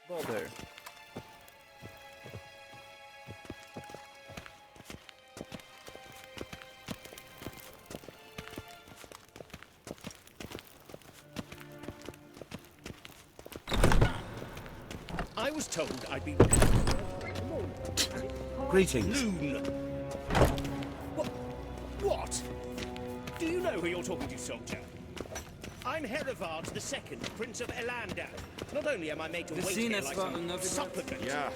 Bother. I was told I'd be... Greetings. Loon! What? Do you know who you're talking to, soldier? I'm Herivard II, Prince of Elandar. Not only am I made to wait here like some supplicant... Ja,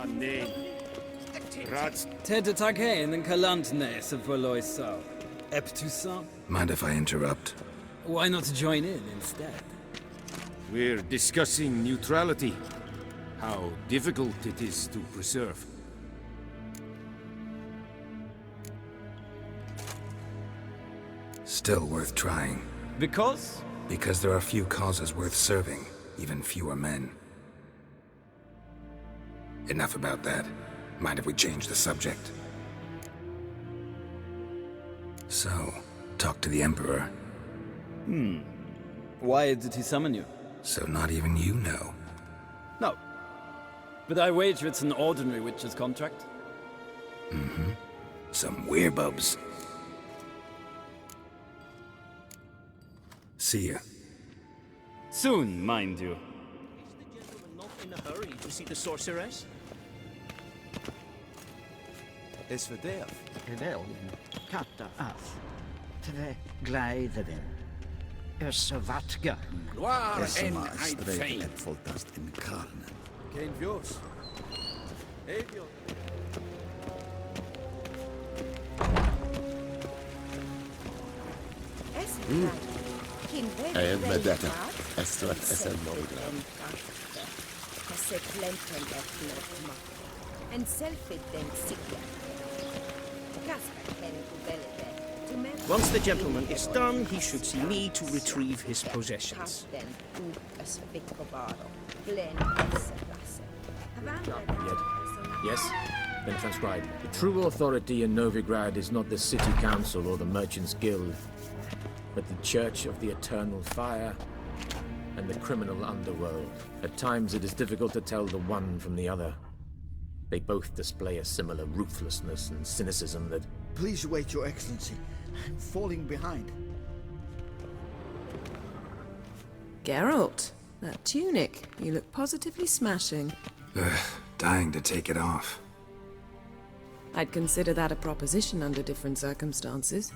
nee. Rats. Ted Taghain and Kalantne se Voloisau. Eptusan? Mind if I interrupt? Why not join in instead? We're discussing neutrality. How difficult it is to preserve. Still worth trying. Because? Because there are few causes worth serving, even fewer men. Enough about that. Mind if we change the subject? So, talk to the Emperor. Why did he summon you? So not even you know. No. But I wager it's an ordinary witch's contract. Some werebubs. See ya. Soon, mind you. Is the gentleman not in a hurry to see the sorceress? Es verderf. Rebellion, katta af. Tre gleideren. Ursavatga. Waar en Esma's ein streven Feind. voltast in carne. Geen Vjos. Evio. En med detta, Estra SN-några. Once the gentleman is done, he should see me to retrieve his possessions. Yes? Then transcribe. The true authority in Novigrad is not the City Council or the Merchants Guild, but the Church of the Eternal Fire and the criminal underworld. At times it is difficult to tell the one from the other. They both display a similar ruthlessness and cynicism that... Please wait, Your Excellency. I'm falling behind. Geralt, that tunic. You look positively smashing. Dying to take it off. I'd consider that a proposition under different circumstances.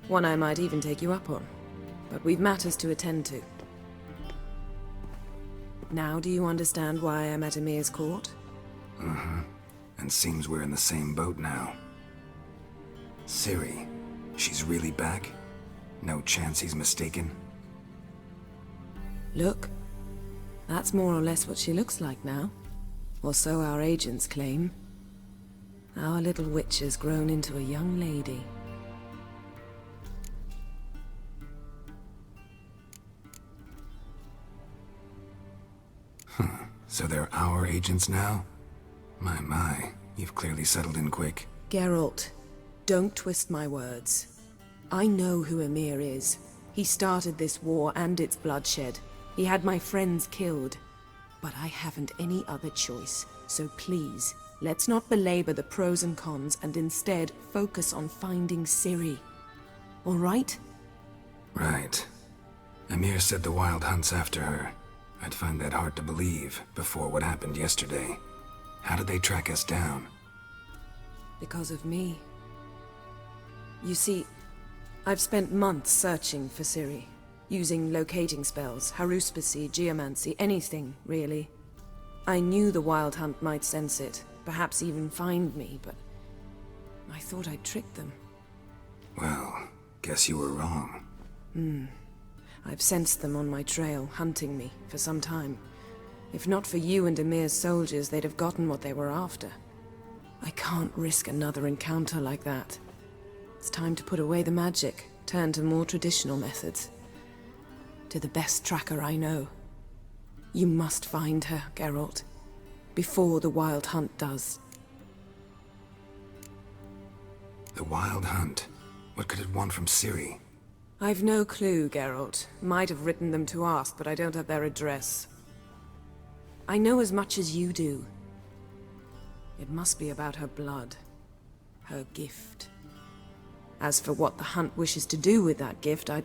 One I might even take you up on. But we've matters to attend to. Now do you understand why I'm at Emir's court? And seems we're in the same boat now. Ciri, she's really back? No chance he's mistaken? Look, that's more or less what she looks like now. Or so our agents claim. Our little witch has grown into a young lady. So they're our agents now? My, you've clearly settled in quick. Geralt, don't twist my words. I know who Emir is. He started this war and its bloodshed. He had my friends killed. But I haven't any other choice. So please, let's not belabor the pros and cons and instead focus on finding Ciri. All right? Right. Emir said the Wild Hunt's after her. I'd find that hard to believe before what happened yesterday. How did they track us down? Because of me. You see, I've spent months searching for Ciri. Using locating spells, haruspicy, geomancy, anything, really. I knew the Wild Hunt might sense it, perhaps even find me, but I thought I'd tricked them. Well, guess you were wrong. I've sensed them on my trail, hunting me, for some time. If not for you and Emir's soldiers, they'd have gotten what they were after. I can't risk another encounter like that. It's time to put away the magic, turn to more traditional methods. To the best tracker I know. You must find her, Geralt. Before the Wild Hunt does. The Wild Hunt? What could it want from Ciri? I've no clue, Geralt. Might have written them to ask, but I don't have their address. I know as much as you do. It must be about her blood. Her gift. As for what the Hunt wishes to do with that gift, I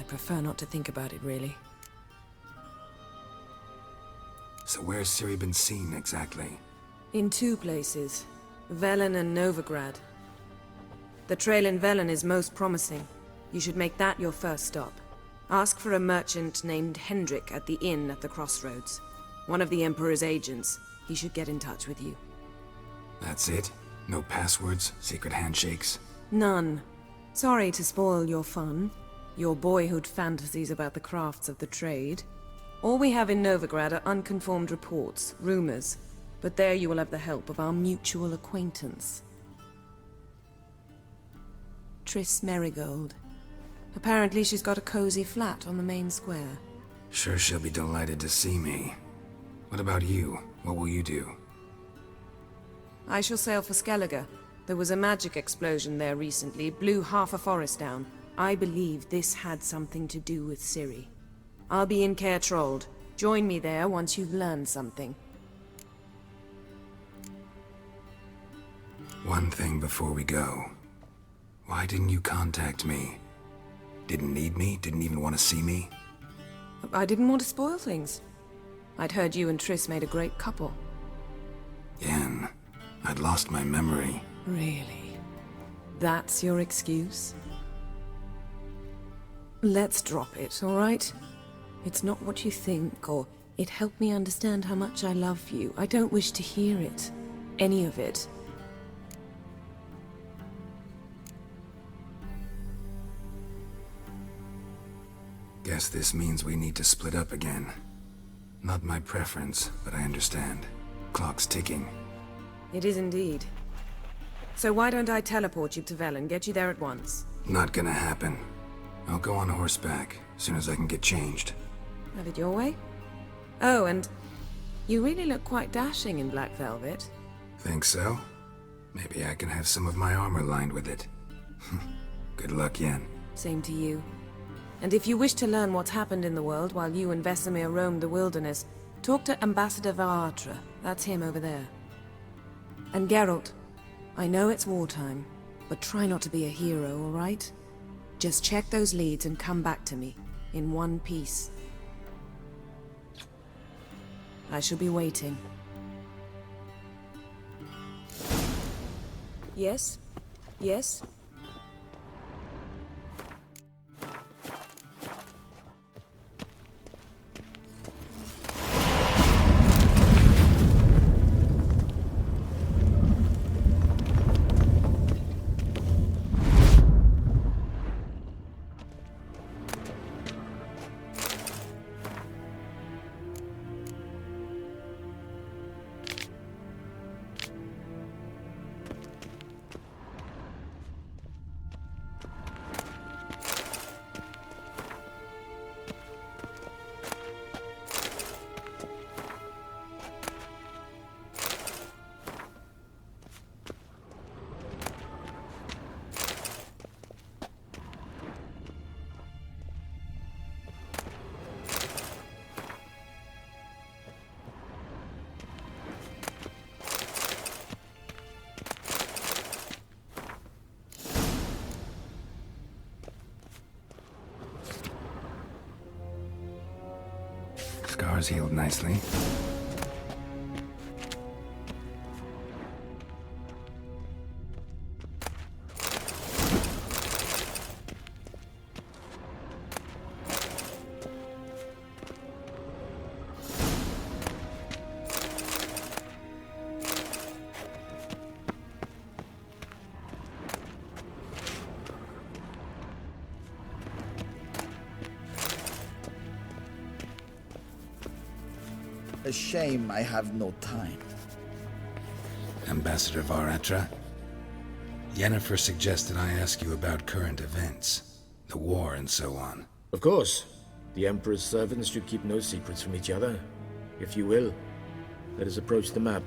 prefer not to think about it, really. So where's Ciri been seen, exactly? In 2 places. Velen and Novigrad. The trail in Velen is most promising. You should make that your first stop. Ask for a merchant named Hendrik at the inn at the crossroads. One of the Emperor's agents. He should get in touch with you. That's it? No passwords? Secret handshakes? None. Sorry to spoil your fun. Your boyhood fantasies about the crafts of the trade. All we have in Novigrad are unconfirmed reports, rumors. But there you will have the help of our mutual acquaintance. Triss Merigold. Apparently she's got a cozy flat on the main square. Sure she'll be delighted to see me. What about you? What will you do? I shall sail for Skellige. There was a magic explosion there recently, blew half a forest down. I believe this had something to do with Ciri. I'll be in Caer Trolde. Join me there once you've learned something. One thing before we go. Why didn't you contact me? Didn't need me? Didn't even want to see me? I didn't want to spoil things. I'd heard you and Triss made a great couple. Yen, I'd lost my memory. Really? That's your excuse? Let's drop it, all right? It's not what you think, or it helped me understand how much I love you. I don't wish to hear it. Any of it. Guess this means we need to split up again. Not my preference, but I understand. Clock's ticking. It is indeed. So why don't I teleport you to Velen, get you there at once? Not gonna happen. I'll go on horseback, as soon as I can get changed. Have it your way? Oh, and you really look quite dashing in black velvet. Think so? Maybe I can have some of my armor lined with it. Good luck, Yen. Same to you. And if you wish to learn what's happened in the world while you and Vesemir roamed the wilderness, talk to Ambassador Varatra. That's him over there. And Geralt, I know it's wartime, but try not to be a hero, all right? Just check those leads and come back to me, in one piece. I shall be waiting. Yes? Yes? Scars healed nicely. A shame I have no time. Ambassador Varatra, Yennefer suggested I ask you about current events, the war and so on. Of course. The Emperor's servants should keep no secrets from each other. If you will, let us approach the map.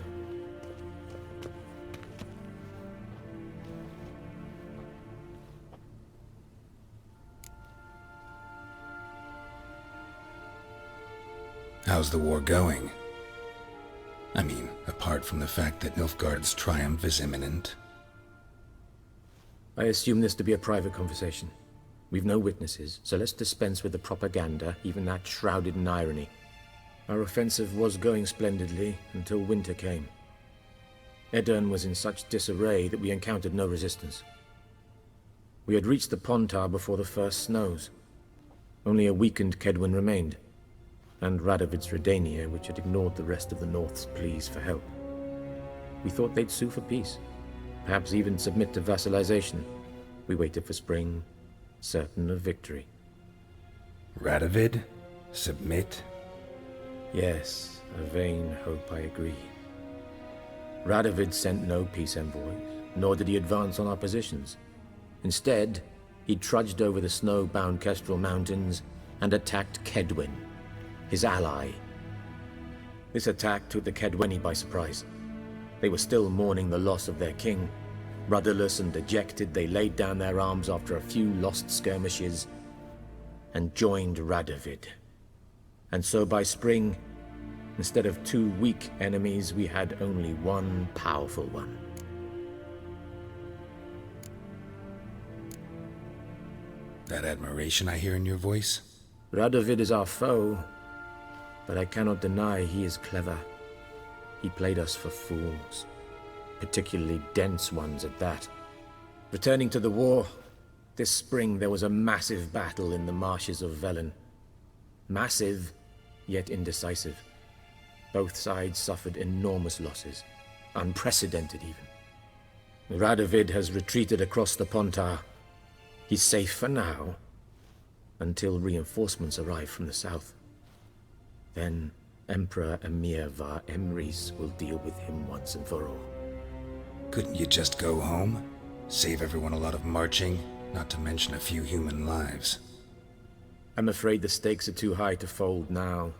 How's the war going? I mean, apart from the fact that Nilfgaard's triumph is imminent. I assume this to be a private conversation. We've no witnesses, so let's dispense with the propaganda, even that shrouded in irony. Our offensive was going splendidly until winter came. Aedirn was in such disarray that we encountered no resistance. We had reached the Pontar before the first snows. Only a weakened Kaedwen remained, and Radovid's Redania, which had ignored the rest of the North's pleas for help. We thought they'd sue for peace, perhaps even submit to vassalization. We waited for spring, certain of victory. Radovid? Submit? Yes, a vain hope, I agree. Radovid sent no peace envoys, nor did he advance on our positions. Instead, he trudged over the snow-bound Kestrel Mountains and attacked Kaedwen, his ally. This attack took the Kaedweni by surprise. They were still mourning the loss of their king. Rudderless and dejected, they laid down their arms after a few lost skirmishes and joined Radovid. And so by spring, instead of 2 weak enemies, we had only one powerful one. That admiration I hear in your voice? Radovid is our foe, but I cannot deny he is clever. He played us for fools, particularly dense ones at that. Returning to the war, this spring there was a massive battle in the marshes of Velen. Massive, yet indecisive. Both sides suffered enormous losses, unprecedented even. Radovid has retreated across the Pontar. He's safe for now, until reinforcements arrive from the south. Then Emperor Emhyr var Emreis will deal with him once and for all. Couldn't you just go home? Save everyone a lot of marching, not to mention a few human lives. I'm afraid the stakes are too high to fold now.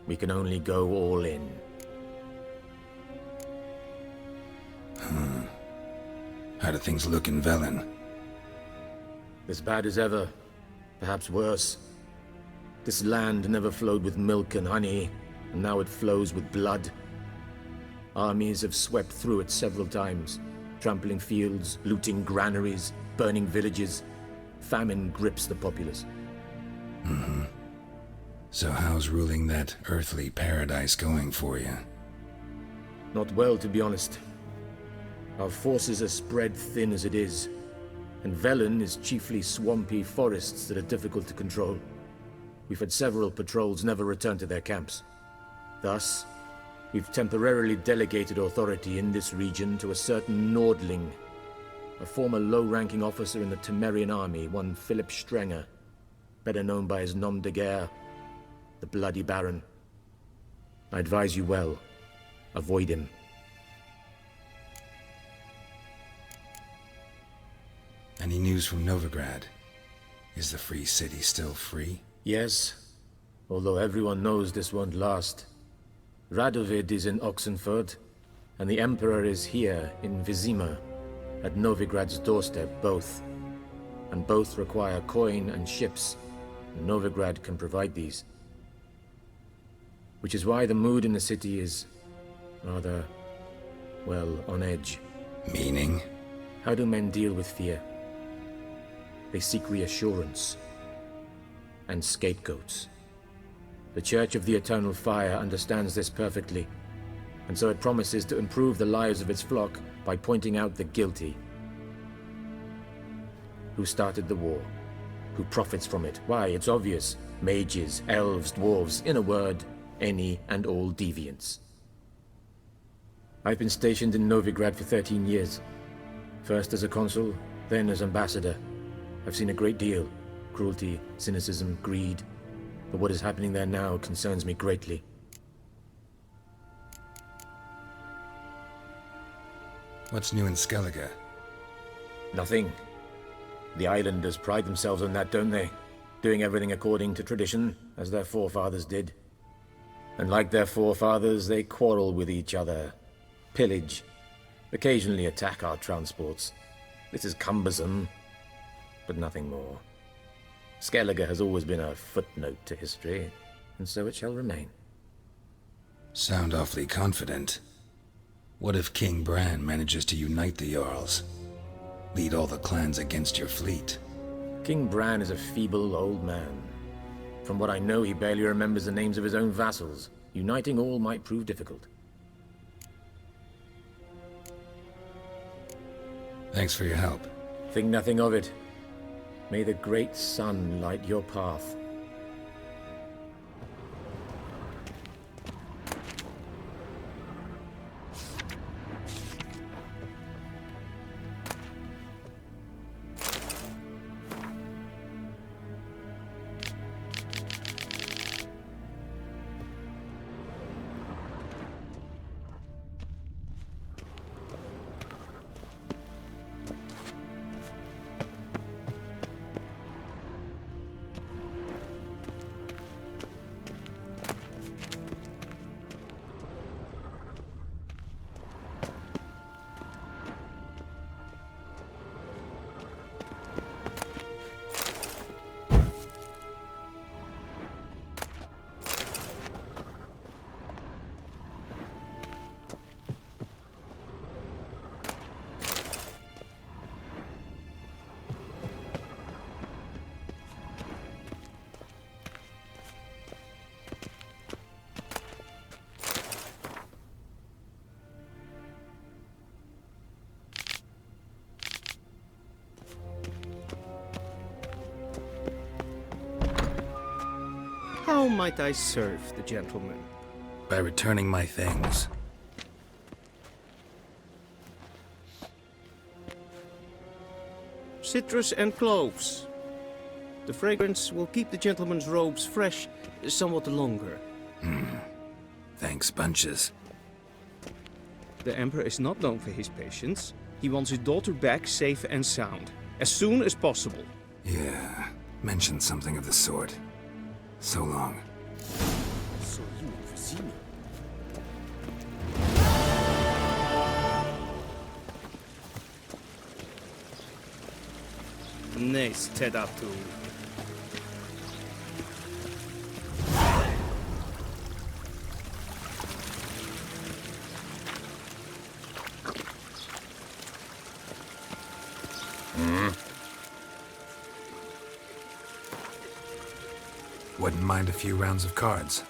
We can only go all in. How do things look in Velen? As bad as ever, perhaps worse. This land never flowed with milk and honey, and now it flows with blood. Armies have swept through it several times, trampling fields, looting granaries, burning villages. Famine grips the populace. So how's ruling that earthly paradise going for you? Not well, to be honest. Our forces are spread thin as it is, and Velen is chiefly swampy forests that are difficult to control. We've had several patrols never return to their camps. Thus, we've temporarily delegated authority in this region to a certain Nordling, a former low-ranking officer in the Temerian army, one Philip Strenger, better known by his nom de guerre, the Bloody Baron. I advise you well. Avoid him. Any news from Novigrad? Is the Free City still free? Yes, although everyone knows this won't last. Radovid is in Oxenford, and the Emperor is here in Vizima, at Novigrad's doorstep, both. And both require coin and ships, and Novigrad can provide these. Which is why the mood in the city is rather, well, on edge. Meaning? How do men deal with fear? They seek reassurance and scapegoats. The Church of the Eternal Fire understands this perfectly, and so it promises to improve the lives of its flock by pointing out the guilty. Who started the war? Who profits from it? Why, it's obvious. Mages, elves, dwarves, in a word, any and all deviants. I've been stationed in Novigrad for 13 years. First as a consul, then as ambassador. I've seen a great deal. Cruelty, cynicism, greed. But what is happening there now concerns me greatly. What's new in Skellige? Nothing. The islanders pride themselves on that, don't they? Doing everything according to tradition, as their forefathers did. And like their forefathers, they quarrel with each other, pillage, occasionally attack our transports. This is cumbersome, but nothing more. Skellige has always been a footnote to history. and so it shall remain. Sound awfully confident. What if King Bran manages to unite the Jarls? Lead all the clans against your fleet? King Bran is a feeble old man. From what I know, he barely remembers the names of his own vassals. Uniting all might prove difficult. Thanks for your help. Think nothing of it. May the great sun light your path. How might I serve the gentleman? By returning my things. Citrus and cloves. The fragrance will keep the gentleman's robes fresh somewhat longer. Thanks, bunches. The Emperor is not known for his patience. He wants his daughter back safe and sound, as soon as possible. Yeah, mentioned something of the sort. So long. So you never see me. Nes Tedatu. Wouldn't mind a few rounds of cards.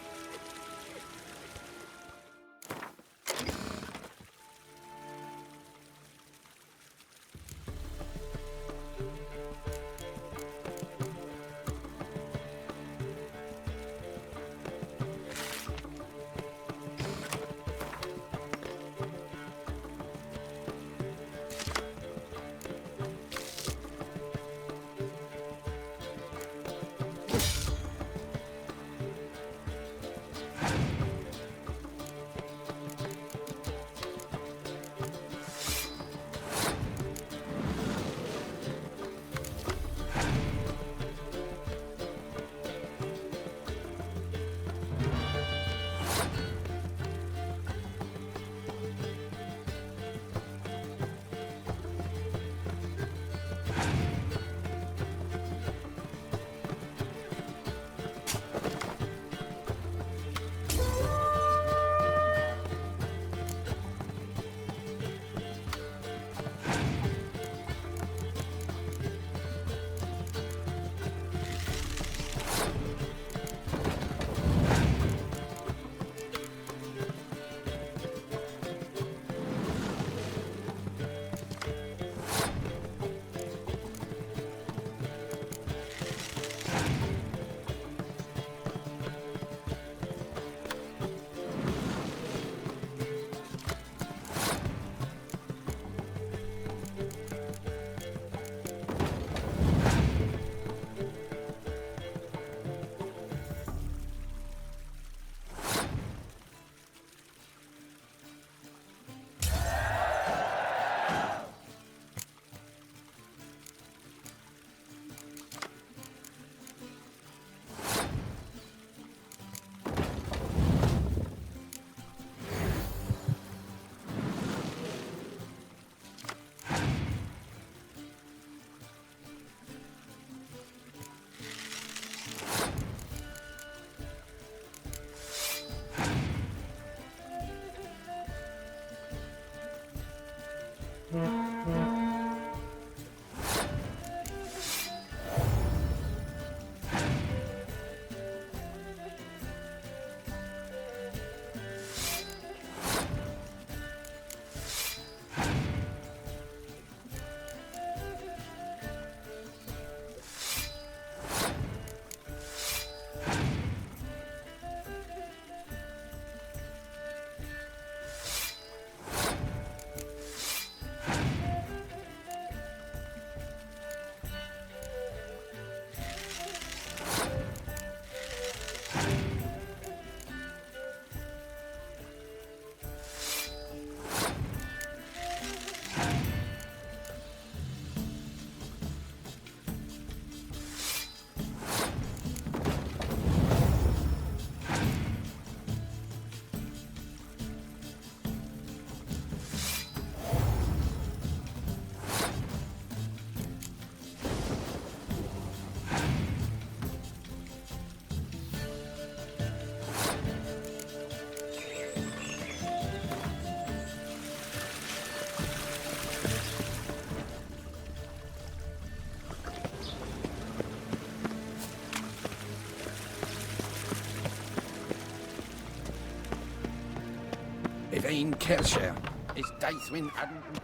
Evain Kercher is Deithwin Adden.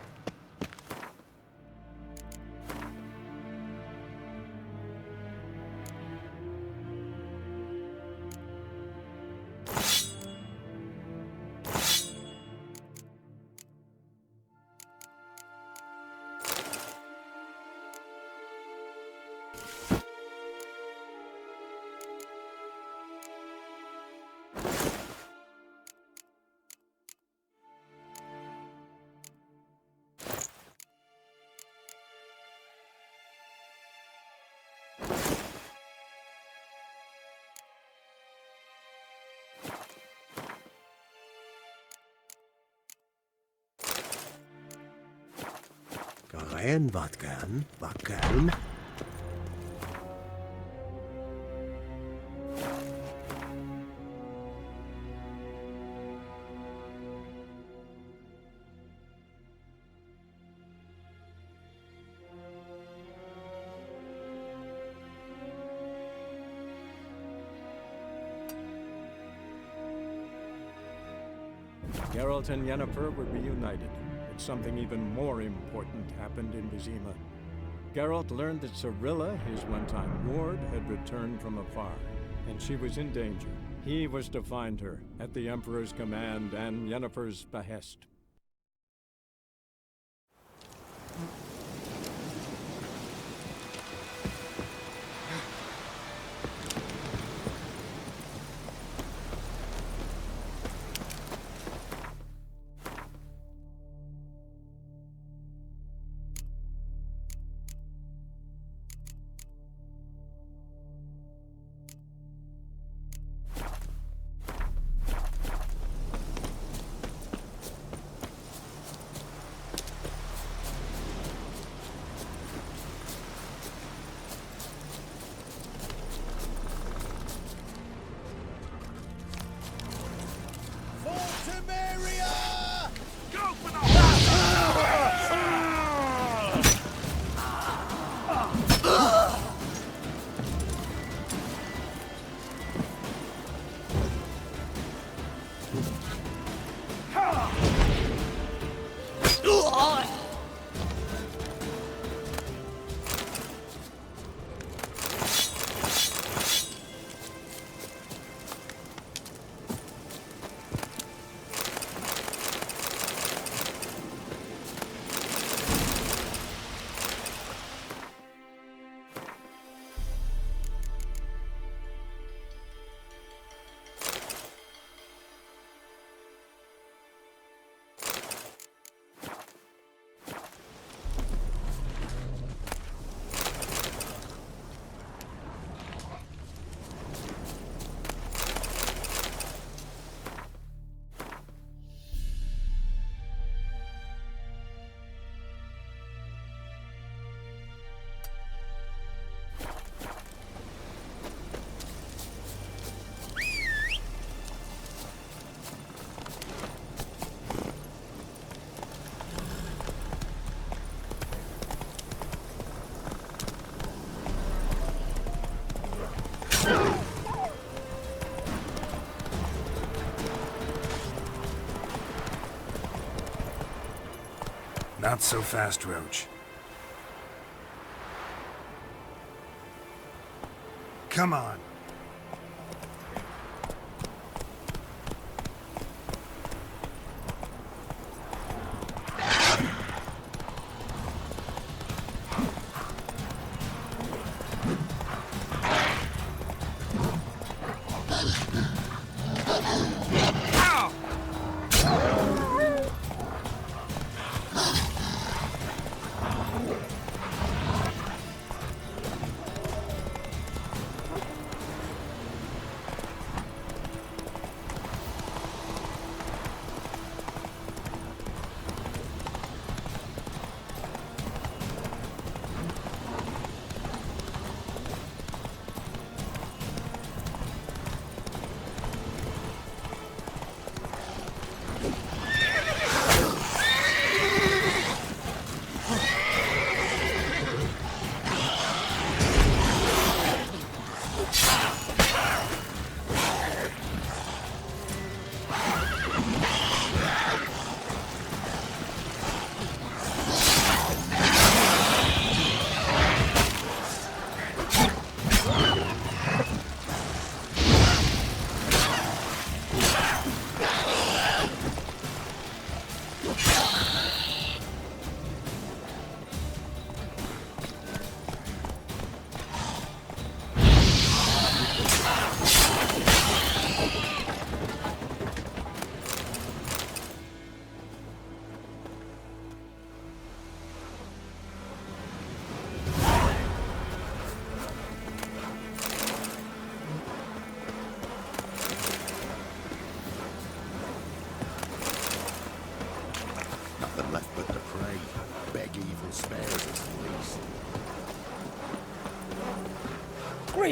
Garen Vatgan, Vatgan. Geralt and Yennefer were reunited, but something even more important happened in Vizima. Geralt learned that Cirilla, his one-time ward, had returned from afar, and she was in danger. He was to find her, at the Emperor's command and Yennefer's behest. Not so fast, Roach. Come on.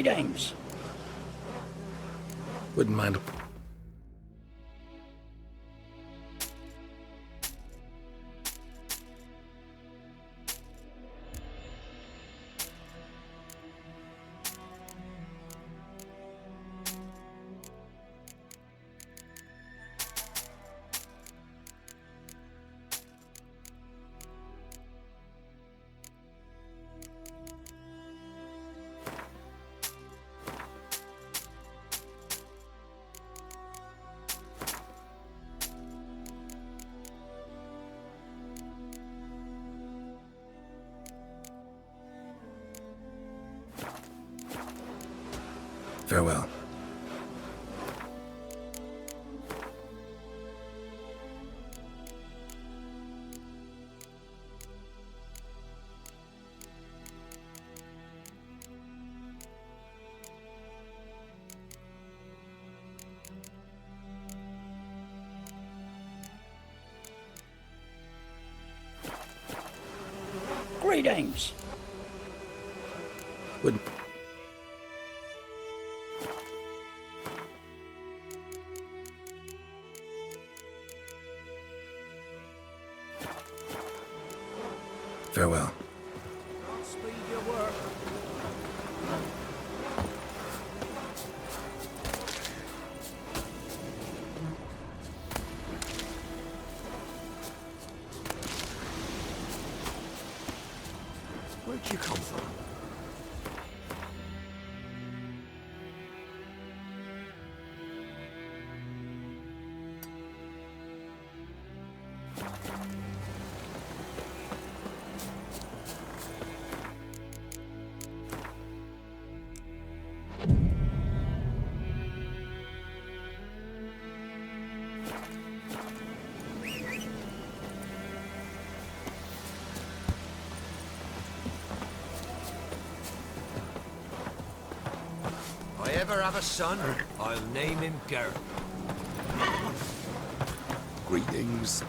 Greetings. Wouldn't mind. Farewell. Greetings. Wouldn't. Farewell. Speed your work. Where'd you come from? If I ever have a son, I'll name him Geralt. Greetings.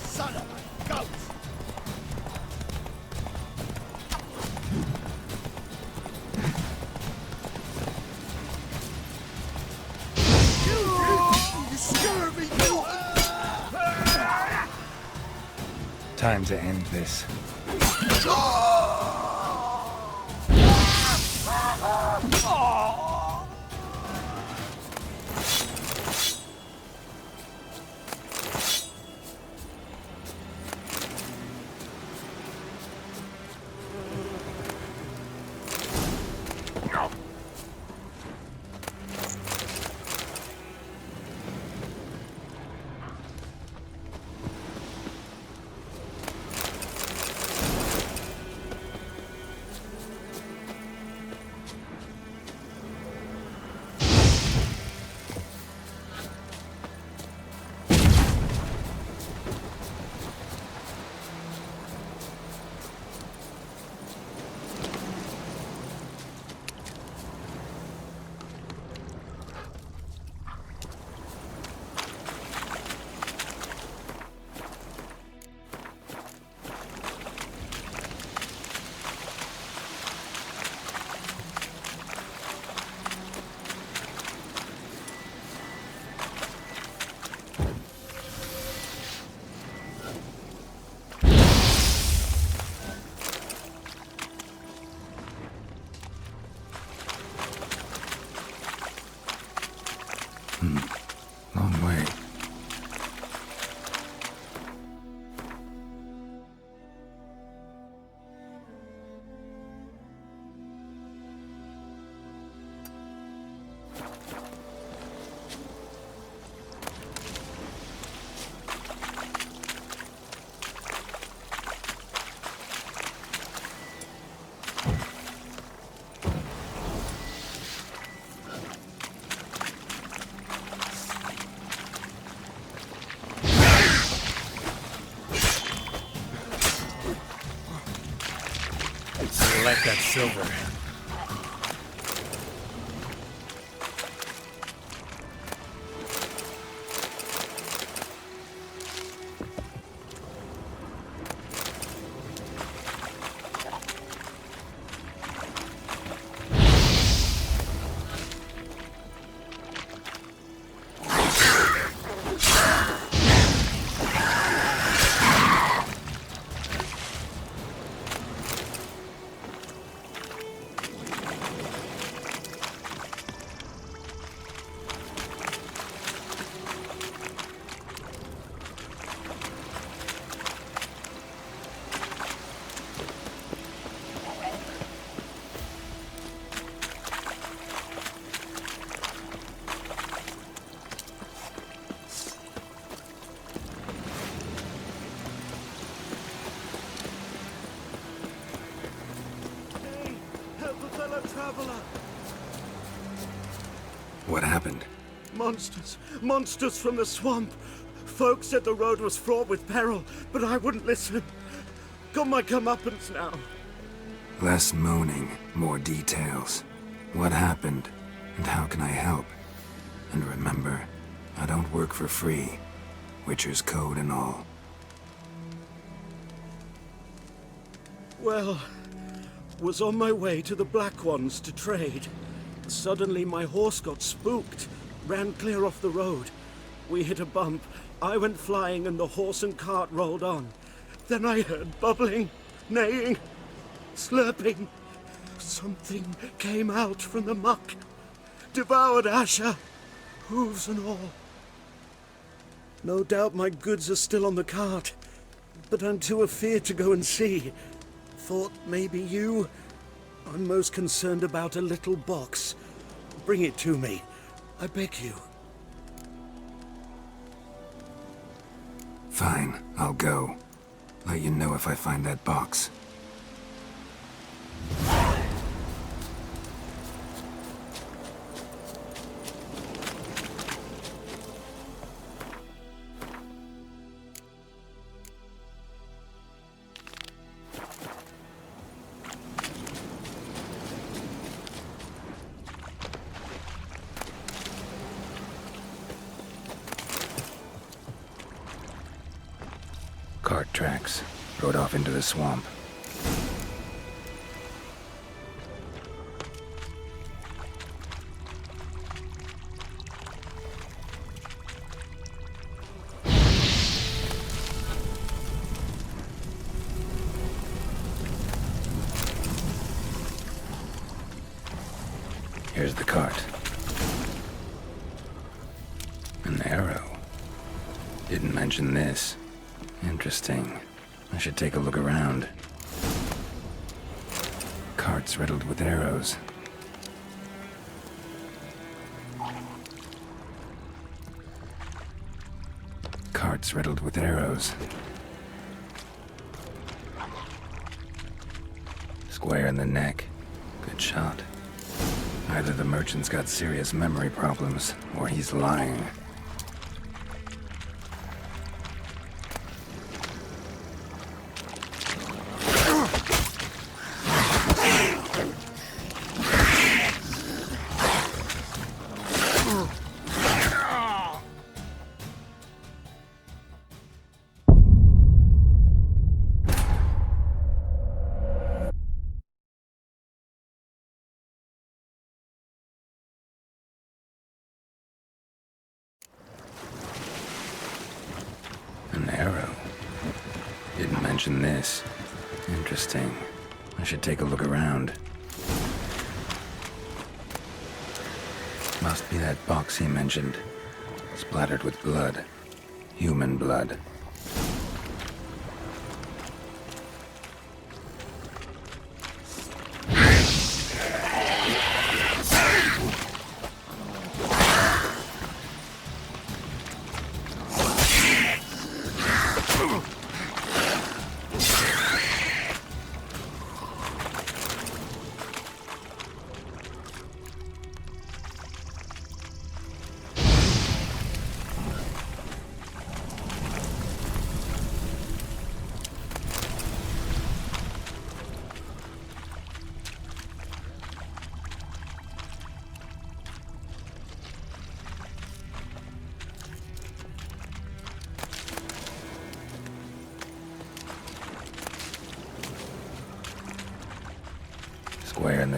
Son of a goat! You scurvy Time to end this. like that silver. What happened? Monsters. Monsters from the swamp. Folks said the road was fraught with peril, but I wouldn't listen. Got my comeuppance now. Less moaning, more details. What happened, and how can I help? And remember, I don't work for free. Witcher's code and all. Well, was on my way to the Black Ones to trade. Suddenly my horse got spooked, ran clear off the road. We hit a bump, I went flying and the horse and cart rolled on. Then I heard bubbling, neighing, slurping. Something came out from the muck, devoured Asher, hooves and all. No doubt my goods are still on the cart, but I'm too afeard to go and see. Thought maybe you... I'm most concerned about a little box. Bring it to me, I beg you. Fine, I'll go. Let you know if I find that box. Cart tracks. Rode off into the swamp. Here's the cart. An arrow. Didn't mention this. Interesting. I should take a look around. Carts riddled with arrows. Carts riddled with arrows. Square in the neck. Good shot. Either the merchant's got serious memory problems, or he's lying. An arrow. Didn't mention this. Interesting. I should take a look around. Must be that box he mentioned. Splattered with blood. Human blood.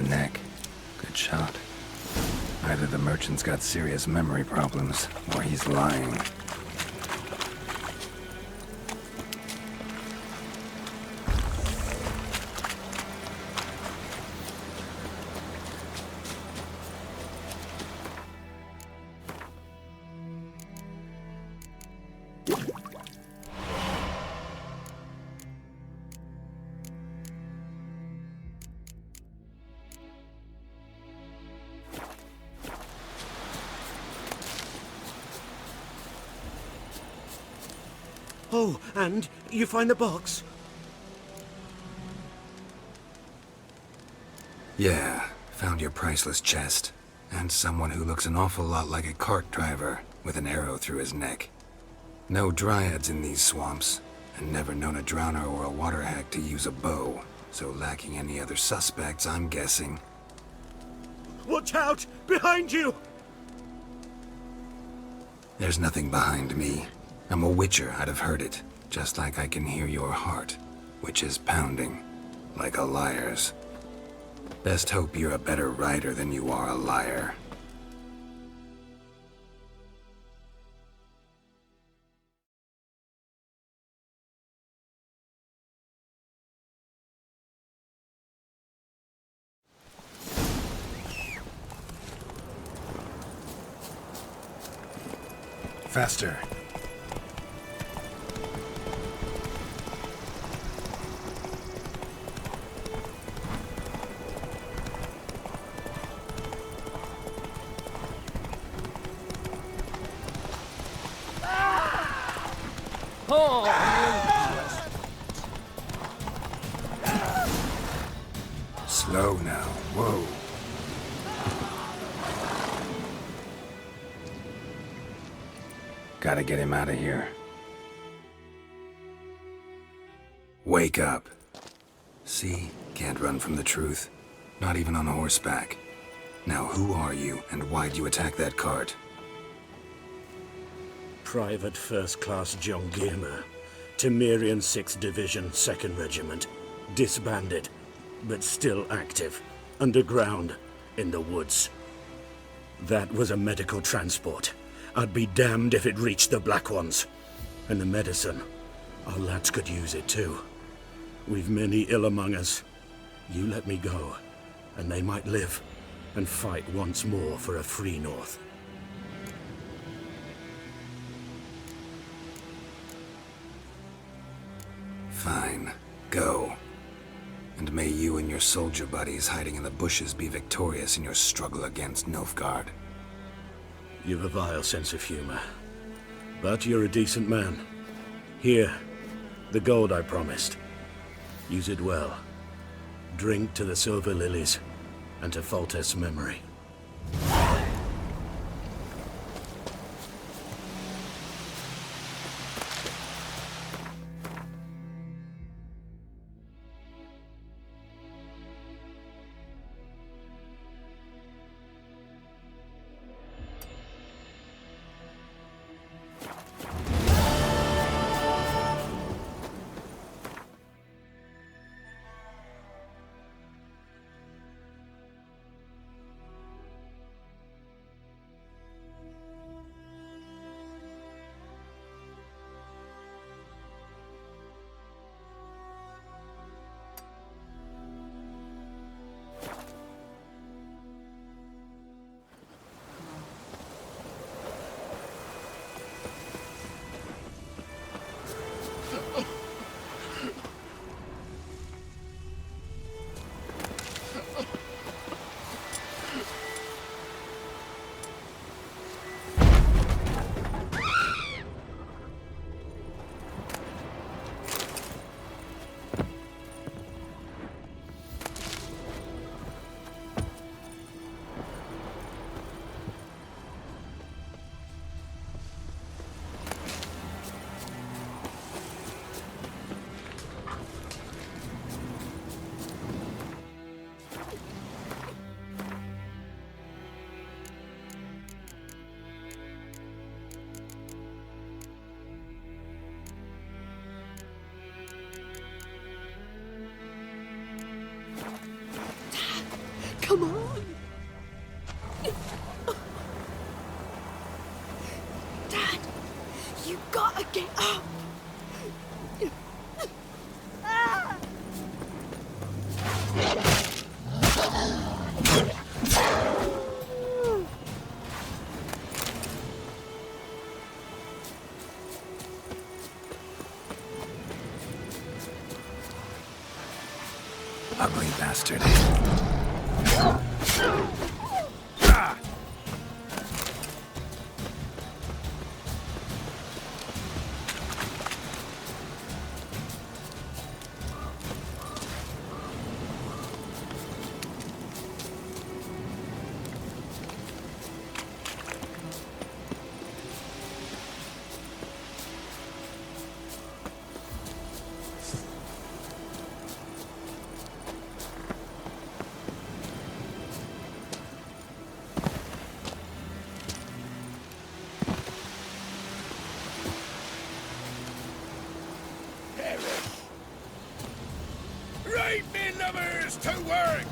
the neck. Good shot. Either the merchant's got serious memory problems, or he's lying. Oh, and you find the box? Yeah, found your priceless chest. And someone who looks an awful lot like a cart driver, with an arrow through his neck. No dryads in these swamps, and never known a drowner or a water hack to use a bow. So lacking any other suspects, I'm guessing. Watch out! Behind you! There's nothing behind me. I'm a witcher, I'd have heard it. Just like I can hear your heart, which is pounding, like a liar's. Best hope you're a better rider than you are a liar. Faster. Slow now. Whoa. Gotta get him out of here. Wake up. See? Can't run from the truth. Not even on horseback. Now who are you, and why'd you attack that cart? Private First Class John Giermer, Temerian 6th Division, 2nd Regiment. Disbanded, but still active. Underground, in the woods. That was a medical transport. I'd be damned if it reached the Black Ones. And the medicine, our lads could use it too. We've many ill among us. You let me go, and they might live, and fight once more for a free North. Fine. Go. And may you and your soldier buddies hiding in the bushes be victorious in your struggle against Nilfgaard. You've a vile sense of humor. But you're a decent man. Here, the gold I promised. Use it well. Drink to the Silver Lilies, and to Foltest's memory. Come on! Dad, you gotta get up! Ugly bastard. Right, me lovers, to work!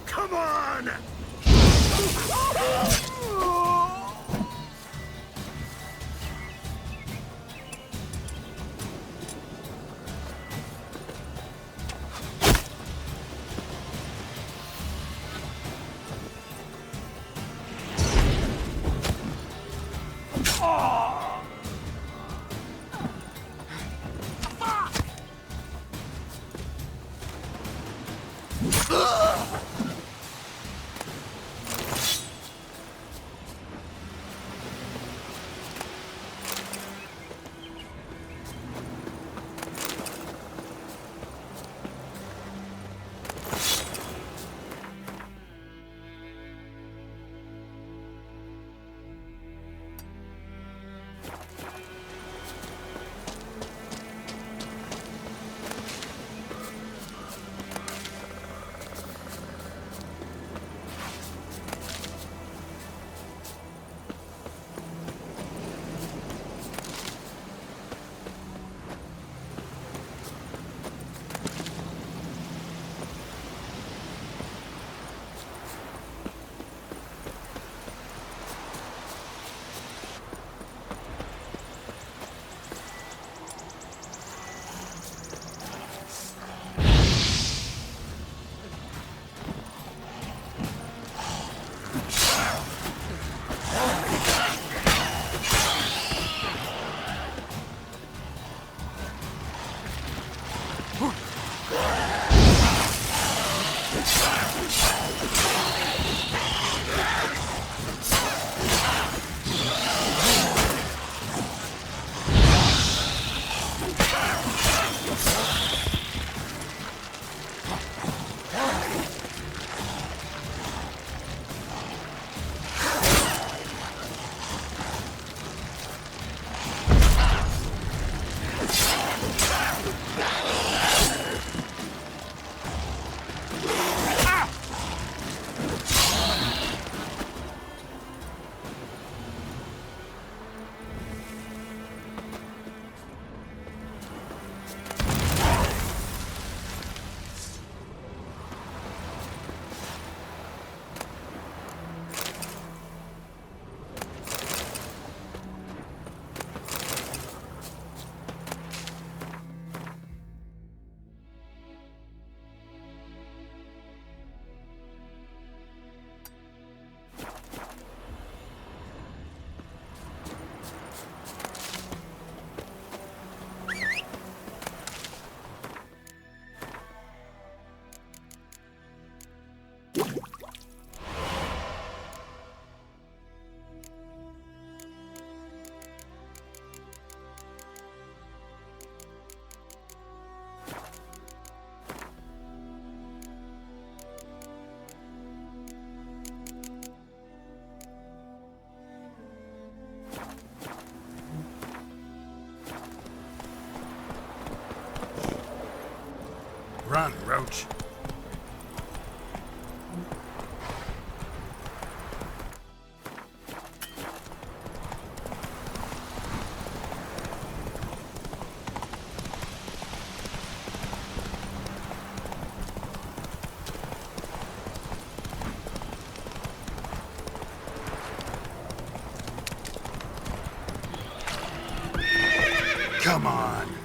Come on! Run, Roach. Come on.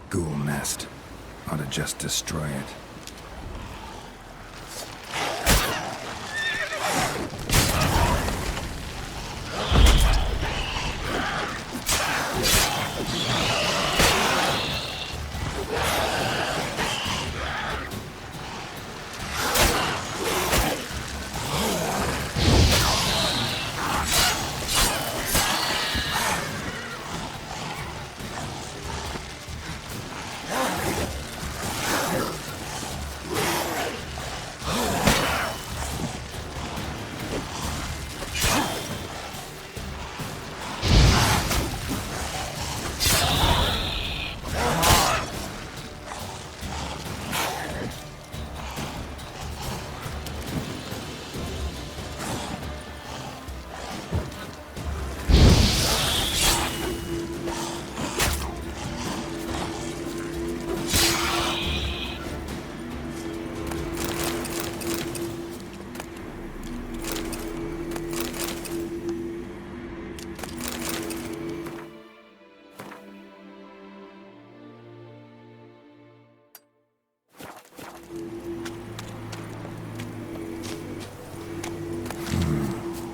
Ghoul nest. Ought to just destroy it.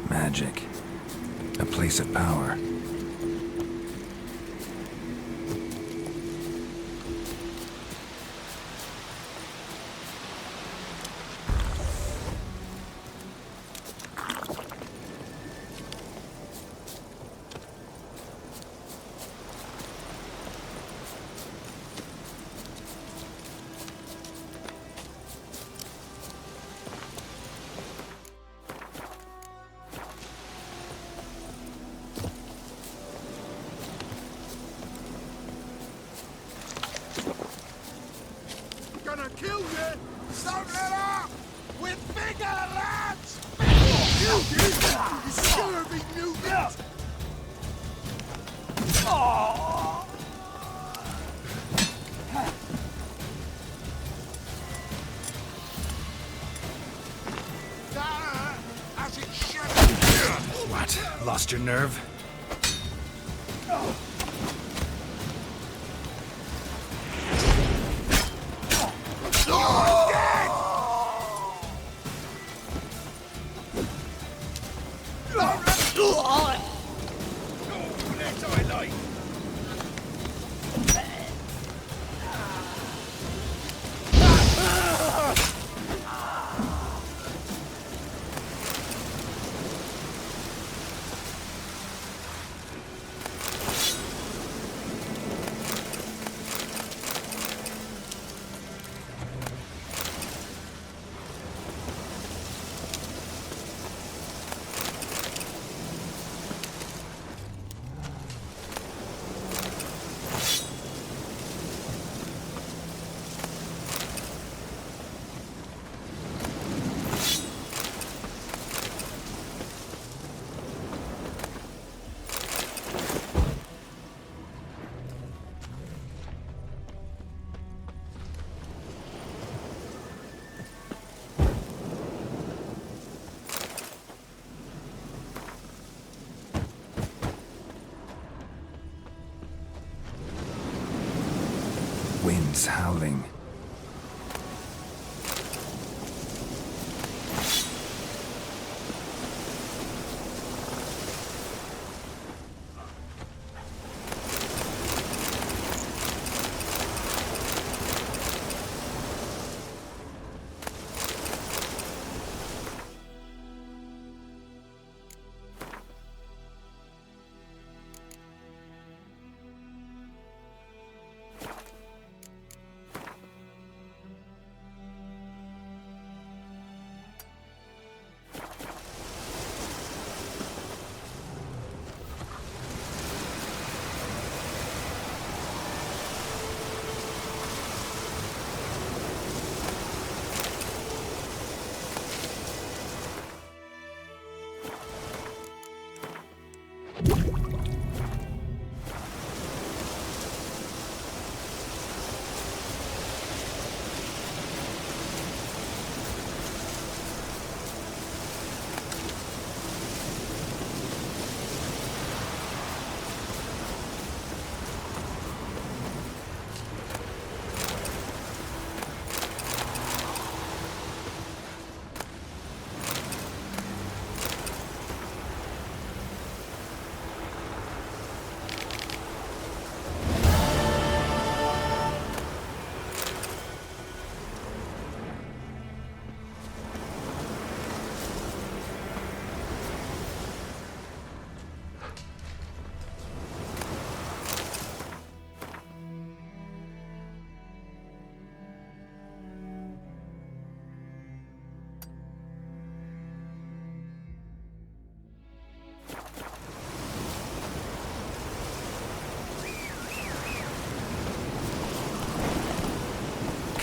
Magic. A place of power. Gonna kill you! Don't let up! We're bigger, lads! You scurvy mutant! As it should. What? Lost your nerve? Winds howling.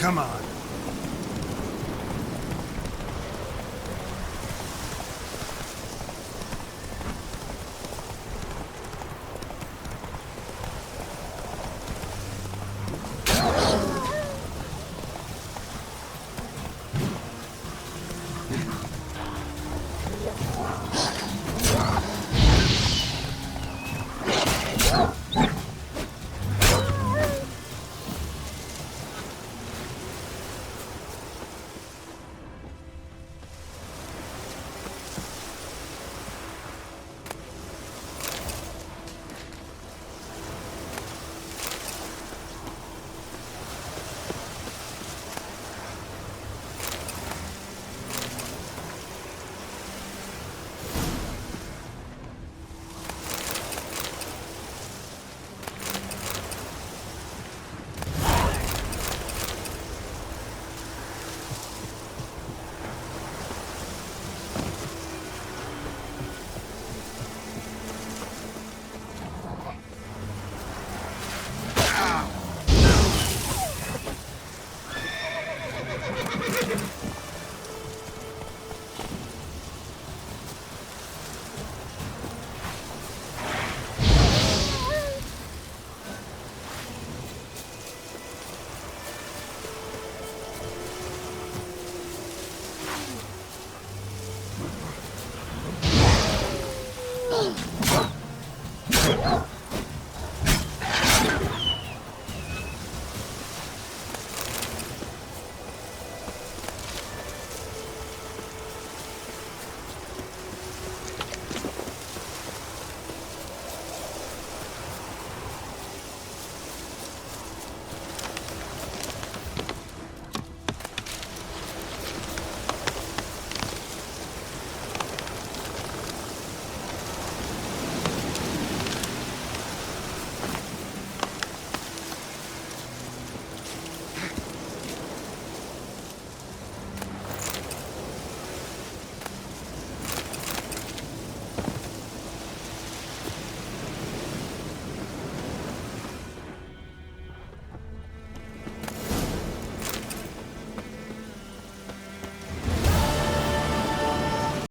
Come on.